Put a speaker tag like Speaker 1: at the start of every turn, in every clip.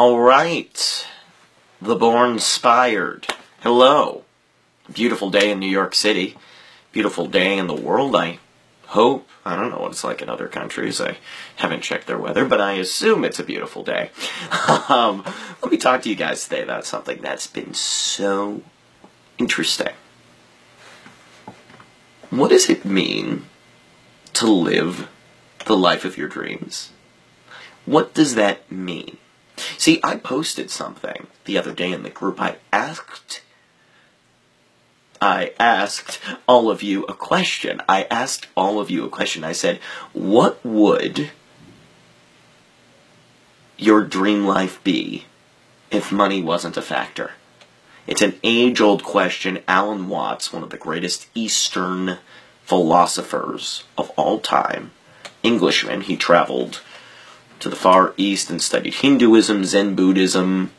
Speaker 1: All right, the Born-Spired. Hello. Beautiful day in New York City. Beautiful day in the world, I hope. I don't know what it's like in other countries. I haven't checked their weather, but I assume it's a beautiful day. Let me talk to you guys today about something that's been so interesting. What does it mean to live the life of your dreams? What does that mean? See, I posted something the other day in the group. I asked all of you a question. I said, what would your dream life be if money wasn't a factor? It's an age-old question. Alan Watts, one of the greatest Eastern philosophers of all time, Englishman, he traveled to the Far East and studied Hinduism, Zen Buddhism,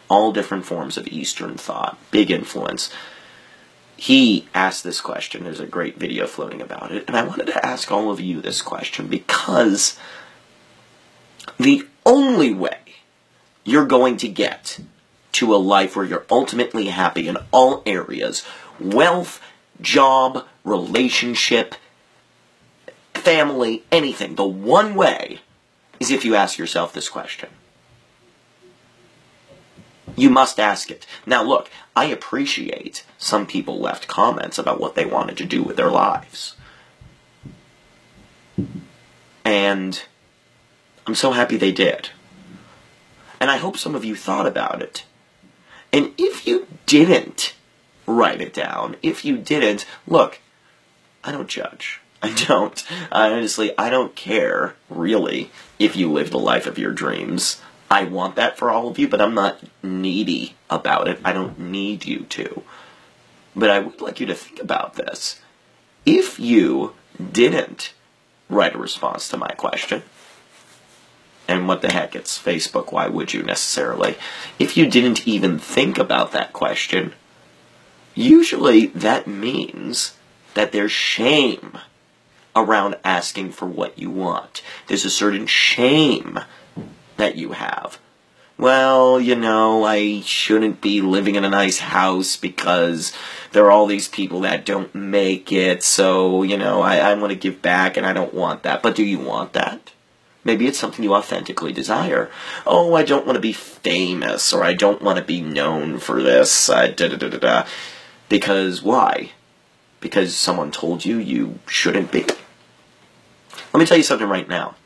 Speaker 1: all different forms of Eastern thought. Big influence. He asked this question. There's a great video floating about it. And I wanted to ask all of you this question because the only way you're going to get to a life where you're ultimately happy in all areas, wealth, job, relationship, family, anything, the one way is if you ask yourself this question. You must ask it. Now look, I appreciate some people left comments about what they wanted to do with their lives. And I'm so happy they did. And I hope some of you thought about it. And if you didn't write it down, if you didn't, look, I don't judge. I don't. Honestly, I don't care, really, if you live the life of your dreams. I want that for all of you, but I'm not needy about it. I don't need you to. But I would like you to think about this. If you didn't write a response to my question, and what the heck, it's Facebook, why would you necessarily? If you didn't even think about that question, usually that means that there's shame around asking for what you want. There's a certain shame that you have. Well, you know, I shouldn't be living in a nice house because there are all these people that don't make it, so, you know, I want to give back and I don't want that. But do you want that? Maybe it's something you authentically desire. Oh, I don't want to be famous, or I don't want to be known for this, Because why? Because someone told you you shouldn't be. Let me tell you something right now.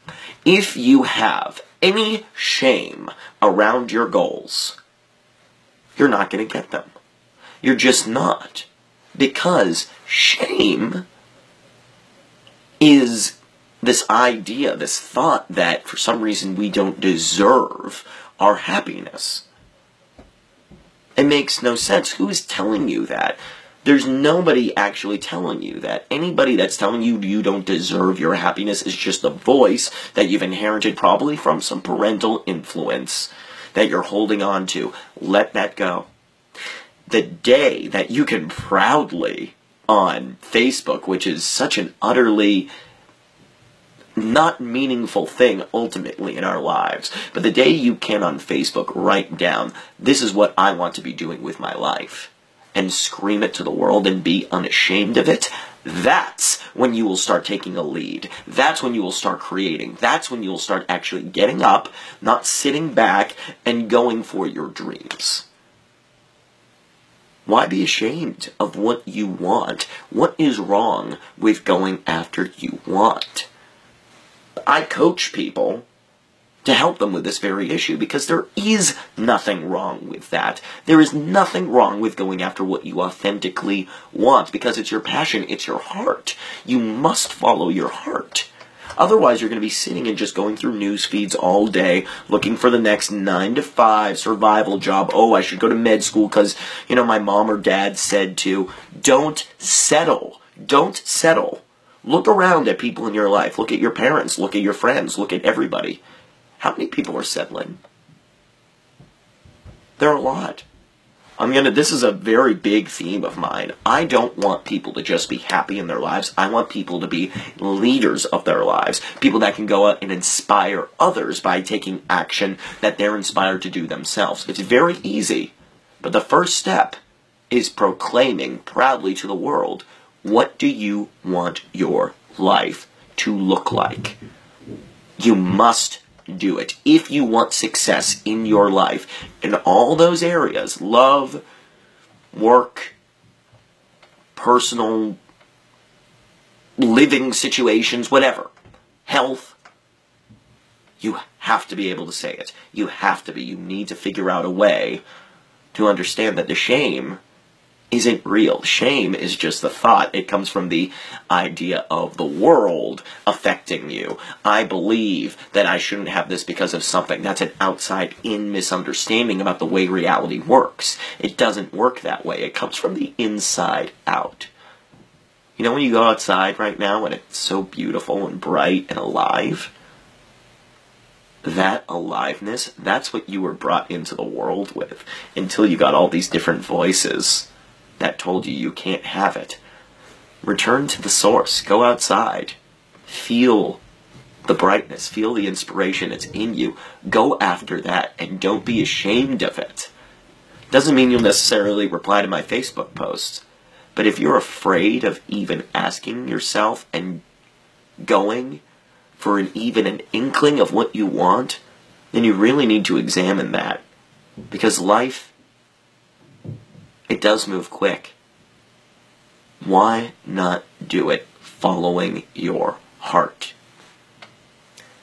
Speaker 1: If you have any shame around your goals, you're not going to get them. You're just not. Because shame is this idea, this thought that for some reason we don't deserve our happiness. It makes no sense. Who is telling you that? There's nobody actually telling you that. Anybody that's telling you you don't deserve your happiness is just a voice that you've inherited probably from some parental influence that you're holding on to. Let that go. The day that you can proudly on Facebook, which is such an utterly not meaningful thing ultimately in our lives, but the day you can on Facebook write down, this is what I want to be doing with my life, and scream it to the world and be unashamed of it, that's when you will start taking a lead. That's when you will start creating. That's when you will start actually getting up, not sitting back, and going for your dreams. Why be ashamed of what you want? What is wrong with going after what you want? I coach people to help them with this very issue, because there is nothing wrong with that. There is nothing wrong with going after what you authentically want, because it's your passion, it's your heart. You must follow your heart. Otherwise, you're going to be sitting and just going through news feeds all day, looking for the next 9-to-5 survival job. Oh, I should go to med school because, you know, my mom or dad said to. Don't settle. Don't settle. Look around at people in your life. Look at your parents. Look at your friends. Look at everybody. How many people are settling? There are a lot. This is a very big theme of mine. I don't want people to just be happy in their lives. I want people to be leaders of their lives. People that can go out and inspire others by taking action that they're inspired to do themselves. It's very easy, but the first step is proclaiming proudly to the world, what do you want your life to look like? You must do it. If you want success in your life, in all those areas, love, work, personal, living situations, whatever, health, you have to be able to say it. You have to be. You need to figure out a way to understand that the shame isn't real. Shame is just the thought. It comes from the idea of the world affecting you. I believe that I shouldn't have this because of something. That's an outside-in misunderstanding about the way reality works. It doesn't work that way. It comes from the inside out. You know when you go outside right now and it's so beautiful and bright and alive? That aliveness, that's what you were brought into the world with until you got all these different voices that told you you can't have it. Return to the source. Go outside. Feel the brightness. Feel the inspiration. It's in you. Go after that, and don't be ashamed of it. Doesn't mean you'll necessarily reply to my Facebook posts, but if you're afraid of even asking yourself and going for even an inkling of what you want, then you really need to examine that. Because life, it does move quick. Why not do it following your heart?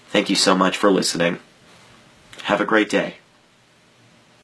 Speaker 1: Thank you so much for listening. Have a great day.